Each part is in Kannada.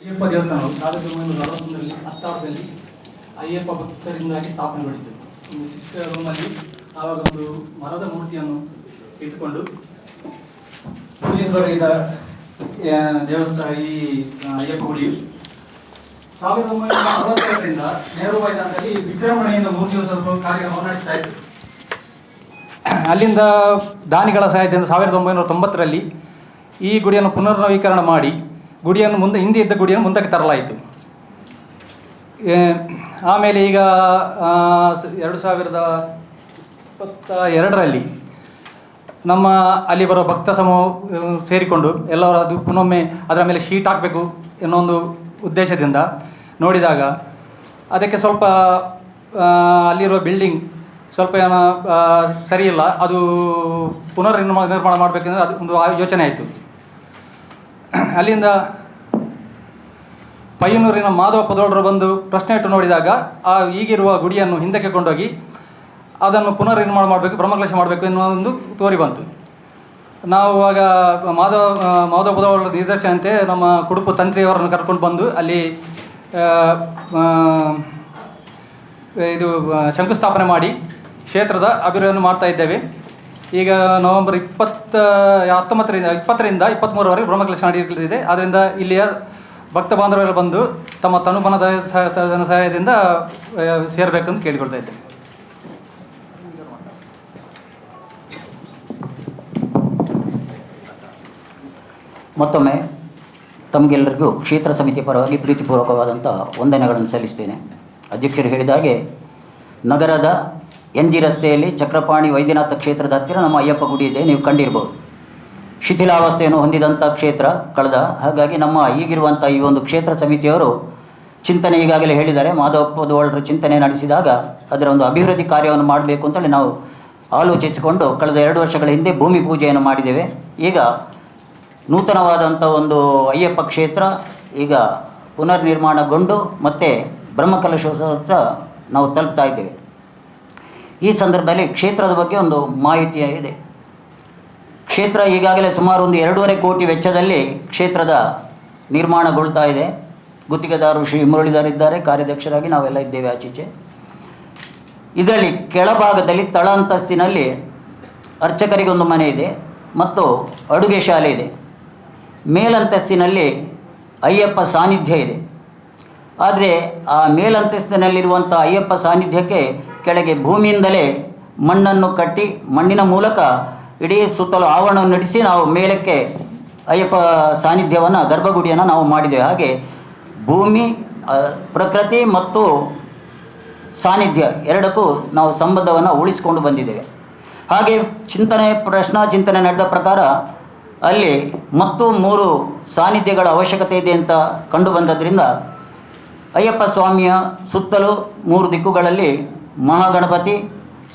ಅಯ್ಯಪ್ಪ ದೇವಸ್ಥಾನವು 1941ರಲ್ಲಿ ಹತ್ತಾವರದಲ್ಲಿ ಅಯ್ಯಪ್ಪ ಭಕ್ತರಿಂದಾಗಿ ಸ್ಥಾಪನೆಗೊಂಡಿತು. ಒಂದು ಚಿಕ್ಕ ರೂಮಲ್ಲಿ ಆವಾಗ ಒಂದು ಮರದ ಮೂರ್ತಿಯನ್ನು ಇಟ್ಟುಕೊಂಡು ಪೂಜಿಸಬೇಕಾದ ದೇವಸ್ಥಾನ ಈ ಅಯ್ಯಪ್ಪ ಗುಡಿಯು 1962ರಿಂದ ನೆಹರು ಮೈದಾನದಲ್ಲಿ ವಿಜೃಂಭಣೆಯಿಂದ 3 ದಿವಸ ಕಾರ್ಯಕ್ರಮ ನಡೆಸ್ತಾ ಇತ್ತು. ಅಲ್ಲಿಂದ ದಾನಿಗಳ ಸಹಾಯದಿಂದ 1990ರಲ್ಲಿ ಈ ಗುಡಿಯನ್ನು ಪುನರ್ನವೀಕರಣ ಮಾಡಿ ಗುಡಿಯನ್ನು ಹಿಂದೆ ಇದ್ದ ಗುಡಿಯನ್ನು ಮುಂದಕ್ಕೆ ತರಲಾಯಿತು. ಆಮೇಲೆ ಈಗ 2022ರಲ್ಲಿ ನಮ್ಮ ಅಲ್ಲಿ ಬರೋ ಭಕ್ತ ಸಮೂಹ ಸೇರಿಕೊಂಡು ಎಲ್ಲರೂ ಅದು ಪುನೊಮ್ಮೆ ಅದರ ಮೇಲೆ ಶೀಟ್ ಹಾಕಬೇಕು ಎನ್ನೋ ಒಂದು ಉದ್ದೇಶದಿಂದ ನೋಡಿದಾಗ ಅದಕ್ಕೆ ಸ್ವಲ್ಪ ಅಲ್ಲಿರುವ ಬಿಲ್ಡಿಂಗ್ ಸ್ವಲ್ಪ ಏನೋ ಸರಿಯಿಲ್ಲ, ಅದು ನಿರ್ಮಾಣ ಮಾಡಬೇಕೆಂದ್ರೆ ಅದು ಒಂದು ಯೋಚನೆ ಆಯಿತು. ಅಲ್ಲಿಂದ ಪಯ್ಯನೂರಿನ ಮಾಧವ ಪದೋಳರು ಬಂದು ಪ್ರಶ್ನೆ ಇಟ್ಟು ನೋಡಿದಾಗ ಈಗಿರುವ ಗುಡಿಯನ್ನು ಹಿಂದಕ್ಕೆ ಕೊಂಡೋಗಿ ಅದನ್ನು ನಿರ್ಮಾಣ ಮಾಡಬೇಕು, ಬ್ರಹ್ಮಕಲಶ ಮಾಡಬೇಕು ಎನ್ನುವ ಒಂದು ತೋರಿ ಬಂತು. ನಾವು ಆಗ ಮಾಧವ ಪದೋಳರ ನಿರ್ದೇಶನಂತೆ ನಮ್ಮ ಕುಡುಪು ತಂತ್ರಿಯವರನ್ನು ಕರ್ಕೊಂಡು ಬಂದು ಅಲ್ಲಿ ಇದು ಶಂಕುಸ್ಥಾಪನೆ ಮಾಡಿ ಕ್ಷೇತ್ರದ ಅಭಿವೃದ್ಧಿಯನ್ನು ಮಾಡ್ತಾ ಇದ್ದೇವೆ. ಈಗ ನವೆಂಬರ್ 20ರಿಂದ 23ರವರೆಗೆ ಬ್ರಹ್ಮಕಲಶ ನಡೆಯಲಿದೆ. ಆದ್ದರಿಂದ ಇಲ್ಲಿಯ ಭಕ್ತ ಬಾಂಧವರೆಲ್ಲ ಬಂದು ತಮ್ಮ ತನುಬನದ ಸಹಾಯದಿಂದ ಸೇರಬೇಕಂತ ಕೇಳಿಕೊಳ್ತಾ ಇದ್ದೇವೆ. ಮತ್ತೊಮ್ಮೆ ತಮಗೆಲ್ಲರಿಗೂ ಕ್ಷೇತ್ರ ಸಮಿತಿ ಪರವಾಗಿ ಪ್ರೀತಿಪೂರ್ವಕವಾದಂಥ ವಂದನೆಗಳನ್ನು ಸಲ್ಲಿಸ್ತೇನೆ. ಅಧ್ಯಕ್ಷರು ಹೇಳಿದ ಹಾಗೆ ನಗರದ NG ರಸ್ತೆಯಲ್ಲಿ ಚಕ್ರಪಾಣಿ ವೈದ್ಯನಾಥ ಕ್ಷೇತ್ರದ ಹತ್ತಿರ ನಮ್ಮ ಅಯ್ಯಪ್ಪ ಗುಡಿ ಇದೆ, ನೀವು ಕಂಡಿರ್ಬೋದು. ಶಿಥಿಲಾವಸ್ಥೆಯನ್ನು ಹೊಂದಿದಂಥ ಕ್ಷೇತ್ರ ಹಾಗಾಗಿ ನಮ್ಮ ಈಗಿರುವಂಥ ಈ ಒಂದು ಕ್ಷೇತ್ರ ಸಮಿತಿಯವರು ಚಿಂತನೆ ಈಗಾಗಲೇ ಹೇಳಿದ್ದಾರೆ. ಮಾಧವ ಪದೋಳರ ಚಿಂತನೆ ನಡೆಸಿದಾಗ ಅದರ ಒಂದು ಅಭಿವೃದ್ಧಿ ಕಾರ್ಯವನ್ನು ಮಾಡಬೇಕು ಅಂತೇಳಿ ನಾವು ಆಲೋಚಿಸಿಕೊಂಡು ಕಳೆದ 2 ವರ್ಷಗಳ ಹಿಂದೆ ಭೂಮಿ ಪೂಜೆಯನ್ನು ಮಾಡಿದ್ದೇವೆ. ಈಗ ನೂತನವಾದಂಥ ಒಂದು ಅಯ್ಯಪ್ಪ ಕ್ಷೇತ್ರ ಈಗ ಪುನರ್ನಿರ್ಮಾಣಗೊಂಡು ಮತ್ತು ಬ್ರಹ್ಮಕಲಶೋತ್ಸವ ನಾವು ತಲುಪ್ತಾ ಇದ್ದೇವೆ. ಈ ಸಂದರ್ಭದಲ್ಲಿ ಕ್ಷೇತ್ರದ ಬಗ್ಗೆ ಒಂದು ಮಾಹಿತಿ ಇದೆ. ಕ್ಷೇತ್ರ ಈಗಾಗಲೇ ಸುಮಾರು ಒಂದು 2.5 ಕೋಟಿ ವೆಚ್ಚದಲ್ಲಿ ಕ್ಷೇತ್ರದ ನಿರ್ಮಾಣಗೊಳ್ತಾ ಇದೆ. ಗುತ್ತಿಗೆದಾರರು ಶ್ರೀ ಮುರಳೀಧರ್ ಇದ್ದಾರೆ, ಕಾರ್ಯಾಧ್ಯಕ್ಷರಾಗಿ ನಾವೆಲ್ಲ ಇದ್ದೇವೆ ಆಚೀಚೆ. ಇದರಲ್ಲಿ ಕೆಳಭಾಗದಲ್ಲಿ ತಳ ಅಂತಸ್ತಿನಲ್ಲಿ ಅರ್ಚಕರಿಗೊಂದು ಮನೆ ಇದೆ ಮತ್ತು ಅಡುಗೆ ಶಾಲೆ ಇದೆ. ಮೇಲಂತಸ್ತಿನಲ್ಲಿ ಅಯ್ಯಪ್ಪ ಸಾನ್ನಿಧ್ಯ ಇದೆ. ಆದರೆ ಆ ಮೇಲಂತಸ್ತಿನಲ್ಲಿರುವಂಥ ಅಯ್ಯಪ್ಪ ಸಾನ್ನಿಧ್ಯಕ್ಕೆ ಕೆಳಗೆ ಭೂಮಿಯಿಂದಲೇ ಮಣ್ಣನ್ನು ಕಟ್ಟಿ ಮಣ್ಣಿನ ಮೂಲಕ ಇಡೀ ಸುತ್ತಲೂ ಆವರಣವನ್ನು ನಡೆಸಿ ನಾವು ಮೇಲಕ್ಕೆ ಅಯ್ಯಪ್ಪ ಸಾನ್ನಿಧ್ಯವನ್ನು ಗರ್ಭಗುಡಿಯನ್ನು ನಾವು ಮಾಡಿದ್ದೇವೆ. ಹಾಗೆ ಭೂಮಿ, ಪ್ರಕೃತಿ ಮತ್ತು ಸಾನ್ನಿಧ್ಯ ಎರಡಕ್ಕೂ ನಾವು ಸಂಬಂಧವನ್ನು ಉಳಿಸಿಕೊಂಡು ಬಂದಿದ್ದೇವೆ. ಹಾಗೆ ಪ್ರಶ್ನಾ ಚಿಂತನೆ ನಡೆದ ಪ್ರಕಾರ ಅಲ್ಲಿ ಮತ್ತು 3 ಸಾನ್ನಿಧ್ಯಗಳ ಅವಶ್ಯಕತೆ ಇದೆ ಅಂತ ಕಂಡು ಬಂದದ್ರಿಂದ ಅಯ್ಯಪ್ಪ ಸ್ವಾಮಿಯ ಸುತ್ತಲೂ 3 ದಿಕ್ಕುಗಳಲ್ಲಿ ಮಹಾಗಣಪತಿ,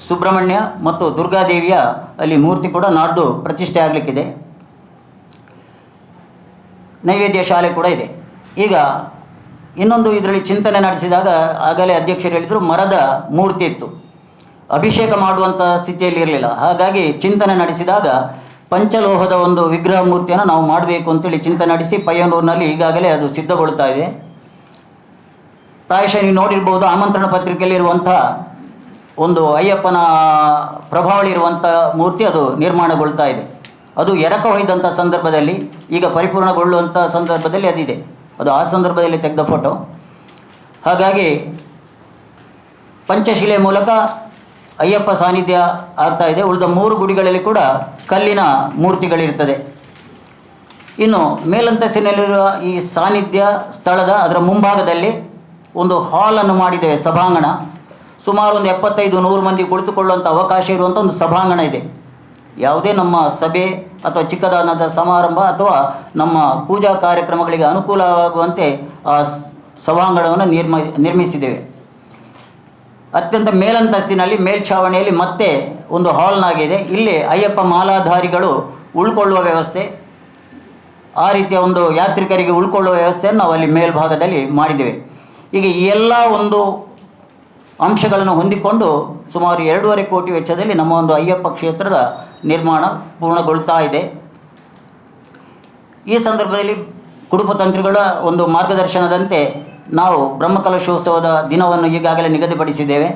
ಸುಬ್ರಹ್ಮಣ್ಯ ಮತ್ತು ದುರ್ಗಾದೇವಿಯ ಅಲ್ಲಿ ಮೂರ್ತಿ ಕೂಡ ನಾಡ್ದು ಪ್ರತಿಷ್ಠೆ ಆಗಲಿಕ್ಕಿದೆ. ನೈವೇದ್ಯ ಶಾಲೆ ಕೂಡ ಇದೆ. ಈಗ ಇನ್ನೊಂದು ಇದರಲ್ಲಿ ಚಿಂತನೆ ನಡೆಸಿದಾಗ ಆಗಲೇ ಅಧ್ಯಕ್ಷರು ಹೇಳಿದರು, ಮರದ ಮೂರ್ತಿ ಇತ್ತು, ಅಭಿಷೇಕ ಮಾಡುವಂಥ ಸ್ಥಿತಿಯಲ್ಲಿ ಇರಲಿಲ್ಲ. ಹಾಗಾಗಿ ಚಿಂತನೆ ನಡೆಸಿದಾಗ ಪಂಚಲೋಹದ ಒಂದು ವಿಗ್ರಹ ಮೂರ್ತಿಯನ್ನು ನಾವು ಮಾಡಬೇಕು ಅಂತೇಳಿ ಚಿಂತನೆ ನಡೆಸಿ ಪಯ್ಯನೂರಿನಲ್ಲಿ ಈಗಾಗಲೇ ಅದು ಸಿದ್ಧಗೊಳ್ತಾ ಇದೆ. ಪ್ರಾಯಶಃ ನೀವು ನೋಡಿರ್ಬೋದು, ಆಮಂತ್ರಣ ಪತ್ರಿಕೆಯಲ್ಲಿರುವಂಥ ಒಂದು ಅಯ್ಯಪ್ಪನ ಪ್ರಭಾವಳಿ ಇರುವಂಥ ಮೂರ್ತಿ ಅದು ನಿರ್ಮಾಣಗೊಳ್ತಾ ಇದೆ. ಅದು ಎರಕ ಹೊಯ್ದಂಥ ಸಂದರ್ಭದಲ್ಲಿ, ಈಗ ಪರಿಪೂರ್ಣಗೊಳ್ಳುವಂಥ ಸಂದರ್ಭದಲ್ಲಿ ಅದಿದೆ. ಅದು ಆ ಸಂದರ್ಭದಲ್ಲಿ ತೆಗೆದ ಫೋಟೋ. ಹಾಗಾಗಿ ಪಂಚಶಿಲೆ ಮೂಲಕ ಅಯ್ಯಪ್ಪ ಸಾನ್ನಿಧ್ಯ ಆಗ್ತಾ ಇದೆ. ಉಳಿದ 3 ಗುಡಿಗಳಲ್ಲಿ ಕೂಡ ಕಲ್ಲಿನ ಮೂರ್ತಿಗಳಿರ್ತದೆ. ಇನ್ನು ಮೇಲಂತಸ್ತಿನಲ್ಲಿರುವ ಈ ಸಾನ್ನಿಧ್ಯ ಸ್ಥಳದ ಅದರ ಮುಂಭಾಗದಲ್ಲಿ ಒಂದು ಹಾಲನ್ನು ಮಾಡಿದ್ದೇವೆ, ಸಭಾಂಗಣ. ಸುಮಾರು ಒಂದು 75-100 ಮಂದಿ ಕುಳಿತುಕೊಳ್ಳುವಂಥ ಅವಕಾಶ ಇರುವಂಥ ಒಂದು ಸಭಾಂಗಣ ಇದೆ. ಯಾವುದೇ ನಮ್ಮ ಸಭೆ ಅಥವಾ ಚಿಕ್ಕದಾದ ಸಮಾರಂಭ ಅಥವಾ ನಮ್ಮ ಪೂಜಾ ಕಾರ್ಯಕ್ರಮಗಳಿಗೆ ಅನುಕೂಲವಾಗುವಂತೆ ಆ ಸಭಾಂಗಣವನ್ನು ನಿರ್ಮಿಸಿದ್ದೇವೆ. ಅತ್ಯಂತ ಮೇಲಂತಸ್ತಿನಲ್ಲಿ ಮೇಲ್ಛಾವಣಿಯಲ್ಲಿ ಮತ್ತೆ ಒಂದು ಹಾಲ್ನಾಗಿದೆ. ಇಲ್ಲಿ ಅಯ್ಯಪ್ಪ ಮಾಲಾಧಾರಿಗಳು ಉಳ್ಕೊಳ್ಳುವ ವ್ಯವಸ್ಥೆ, ಆ ರೀತಿಯ ಒಂದು ಯಾತ್ರಿಕರಿಗೆ ಉಳ್ಕೊಳ್ಳುವ ವ್ಯವಸ್ಥೆಯನ್ನು ನಾವು ಅಲ್ಲಿ ಮೇಲ್ಭಾಗದಲ್ಲಿ ಮಾಡಿದ್ದೇವೆ. ಈಗ ಈ ಎಲ್ಲ ಒಂದು ಅಂಶಗಳನ್ನು ಹೊಂದಿಕೊಂಡು ಸುಮಾರು 2.5 ಕೋಟಿ ವೆಚ್ಚದಲ್ಲಿ ನಮ್ಮ ಒಂದು ಅಯ್ಯಪ್ಪ ಕ್ಷೇತ್ರದ ನಿರ್ಮಾಣ ಪೂರ್ಣಗೊಳ್ತಾ ಇದೆ. ಈ ಸಂದರ್ಭದಲ್ಲಿ ಕುಡುಪತಂತ್ರಿಗಳ ಒಂದು ಮಾರ್ಗದರ್ಶನದಂತೆ ನಾವು ಬ್ರಹ್ಮಕಲಶೋತ್ಸವದ ದಿನವನ್ನು ಈಗಾಗಲೇ ನಿಗದಿಪಡಿಸಿದ್ದೇವೆ.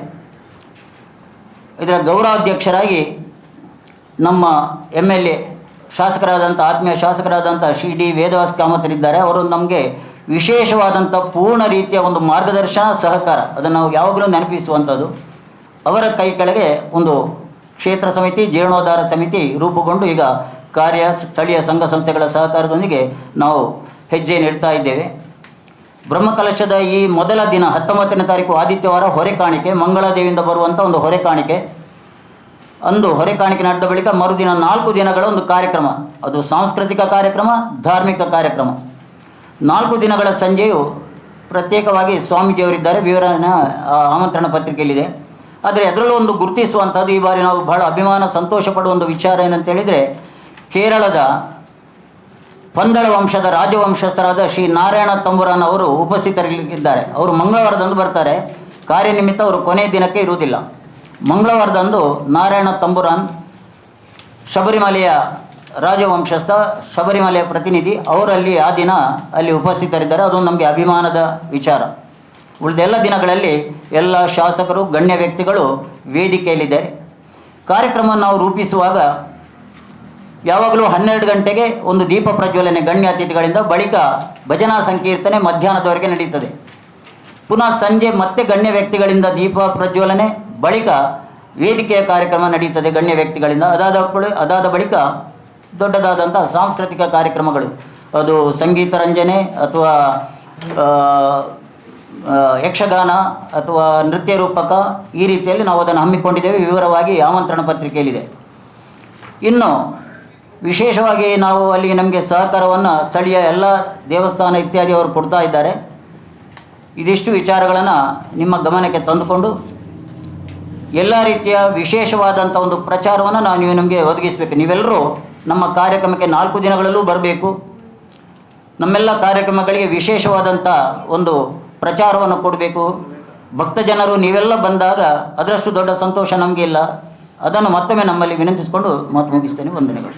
ಇದರ ಗೌರವಾಧ್ಯಕ್ಷರಾಗಿ ನಮ್ಮ MLA ಶಾಸಕರಾದಂಥ ಆತ್ಮೀಯ ಶಾಸಕರಾದಂಥ ಶ್ರೀ ಡಿ ವೇದವಾಸ್ ಕಾಮತರಿದ್ದಾರೆ. ಅವರು ನಮಗೆ ವಿಶೇಷವಾದಂಥ ಪೂರ್ಣ ರೀತಿಯ ಒಂದು ಮಾರ್ಗದರ್ಶನ ಸಹಕಾರ ಅದನ್ನು ನಾವು ಯಾವಾಗಲೂ ನೆನಪಿಸುವಂಥದ್ದು. ಅವರ ಕೈ ಕೆಳಗೆ ಒಂದು ಕ್ಷೇತ್ರ ಸಮಿತಿ, ಜೀರ್ಣೋದ್ಧಾರ ಸಮಿತಿ ರೂಪುಗೊಂಡು ಈಗ ಕಾರ್ಯ ಸ್ಥಳೀಯ ಸಂಘ ಸಂಸ್ಥೆಗಳ ಸಹಕಾರದೊಂದಿಗೆ ನಾವು ಹೆಜ್ಜೆ ನೀಡ್ತಾ ಇದ್ದೇವೆ. ಬ್ರಹ್ಮಕಲಶದ ಈ ಮೊದಲ ದಿನ 19ನೇ ತಾರೀಕು ಆದಿತ್ಯವಾರ ಹೊರೆಕಾಣಿಕೆ, ಮಂಗಳಾದೇವಿಯಿಂದ ಬರುವಂಥ ಒಂದು ಹೊರೆಕಾಣಿಕೆ. ಅಂದು ಹೊರೆಕಾಣಿಕೆ ನಡೆದ ಬಳಿಕ ಮರುದಿನ 4 ದಿನಗಳ ಒಂದು ಕಾರ್ಯಕ್ರಮ, ಅದು ಸಾಂಸ್ಕೃತಿಕ ಕಾರ್ಯಕ್ರಮ, ಧಾರ್ಮಿಕ ಕಾರ್ಯಕ್ರಮ. 4 ದಿನಗಳ ಸಂಜೆಯು ಪ್ರತ್ಯೇಕವಾಗಿ ಸ್ವಾಮೀಜಿಯವರಿದ್ದಾರೆ, ವಿವರಣ ಆಮಂತ್ರಣ ಪತ್ರಿಕೆಯಲ್ಲಿದೆ. ಆದರೆ ಅದರಲ್ಲೂ ಒಂದು ಗುರುತಿಸುವಂಥದ್ದು ಈ ಬಾರಿ ನಾವು ಬಹಳ ಅಭಿಮಾನ ಸಂತೋಷ ಪಡುವ ಒಂದು ವಿಚಾರ ಏನಂತ ಹೇಳಿದರೆ, ಕೇರಳದ ಪಂದಳ ವಂಶದ ರಾಜವಂಶಸ್ಥರಾದ ಶ್ರೀ ನಾರಾಯಣ ತಂಬುರಾನ್ ಅವರು ಉಪಸ್ಥಿತರಿದ್ದಾರೆ. ಅವರು ಮಂಗಳವಾರದಂದು ಬರ್ತಾರೆ. ಕಾರ್ಯನಿಮಿತ್ತ ಅವರು ಕೊನೆಯ ದಿನಕ್ಕೆ ಇರುವುದಿಲ್ಲ. ಮಂಗಳವಾರದಂದು ನಾರಾಯಣ ತಂಬುರಾನ್ ಶಬರಿಮಲೆಯ ರಾಜವಂಶಸ್ಥ, ಶಬರಿಮಲೆಯ ಪ್ರತಿನಿಧಿ, ಅವರಲ್ಲಿ ಆ ದಿನ ಅಲ್ಲಿ ಉಪಸ್ಥಿತರಿದ್ದಾರೆ. ಅದು ನಮಗೆ ಅಭಿಮಾನದ ವಿಚಾರ. ಉಳಿದೆಲ್ಲ ದಿನಗಳಲ್ಲಿ ಎಲ್ಲ ಶಾಸಕರು, ಗಣ್ಯ ವ್ಯಕ್ತಿಗಳು ವೇದಿಕೆಯಲ್ಲಿದ್ದಾರೆ. ಕಾರ್ಯಕ್ರಮವನ್ನು ನಾವು ರೂಪಿಸುವಾಗ ಯಾವಾಗಲೂ 12 ಗಂಟೆಗೆ ಒಂದು ದೀಪ ಪ್ರಜ್ವಲನೆ ಗಣ್ಯ ಅತಿಥಿಗಳಿಂದ, ಬಳಿಕ ಭಜನಾ ಸಂಕೀರ್ತನೆ ಮಧ್ಯಾಹ್ನದವರೆಗೆ ನಡೀತದೆ. ಪುನಃ ಸಂಜೆ ಮತ್ತೆ ಗಣ್ಯ ವ್ಯಕ್ತಿಗಳಿಂದ ದೀಪ ಪ್ರಜ್ವಲನೆ, ಬಳಿಕ ವೇದಿಕೆಯ ಕಾರ್ಯಕ್ರಮ ನಡೀತದೆ ಗಣ್ಯ ವ್ಯಕ್ತಿಗಳಿಂದ. ಅದಾದ ಬಳಿಕ ದೊಡ್ಡದಾದಂಥ ಸಾಂಸ್ಕೃತಿಕ ಕಾರ್ಯಕ್ರಮಗಳು, ಅದು ಸಂಗೀತ ರಂಜನೆ ಅಥವಾ ಯಕ್ಷಗಾನ ಅಥವಾ ನೃತ್ಯ ರೂಪಕ, ಈ ರೀತಿಯಲ್ಲಿ ನಾವು ಅದನ್ನು ಹಮ್ಮಿಕೊಂಡಿದ್ದೇವೆ. ವಿವರವಾಗಿ ಆಮಂತ್ರಣ ಪತ್ರಿಕೆಯಲ್ಲಿದೆ. ಇನ್ನು ವಿಶೇಷವಾಗಿ ನಾವು ಅಲ್ಲಿ ನಮಗೆ ಸಹಕಾರವನ್ನು ಸ್ಥಳೀಯ ಎಲ್ಲ ದೇವಸ್ಥಾನ ಇತ್ಯಾದಿ ಅವರು ಕೊಡ್ತಾ ಇದ್ದಾರೆ. ಇದಿಷ್ಟು ವಿಚಾರಗಳನ್ನು ನಿಮ್ಮ ಗಮನಕ್ಕೆ ತಂದುಕೊಂಡು ಎಲ್ಲ ರೀತಿಯ ವಿಶೇಷವಾದಂಥ ಒಂದು ಪ್ರಚಾರವನ್ನು ನೀವು ನಮಗೆ ಒದಗಿಸಬೇಕು. ನೀವೆಲ್ಲರೂ ನಮ್ಮ ಕಾರ್ಯಕ್ರಮಕ್ಕೆ 4 ದಿನಗಳಲ್ಲೂ ಬರಬೇಕು. ನಮ್ಮೆಲ್ಲ ಕಾರ್ಯಕ್ರಮಗಳಿಗೆ ವಿಶೇಷವಾದಂಥ ಒಂದು ಪ್ರಚಾರವನ್ನು ಕೊಡಬೇಕು. ಭಕ್ತ ಜನರು ನೀವೆಲ್ಲ ಬಂದಾಗ ಅದರಷ್ಟು ದೊಡ್ಡ ಸಂತೋಷ ನಮಗಿಲ್ಲ. ಅದನ್ನು ಮತ್ತೊಮ್ಮೆ ನಮ್ಮಲ್ಲಿ ವಿನಂತಿಸಿಕೊಂಡು ಮಾತು ಮುಗಿಸ್ತೇನೆ. ವಂದನೆಗಳು.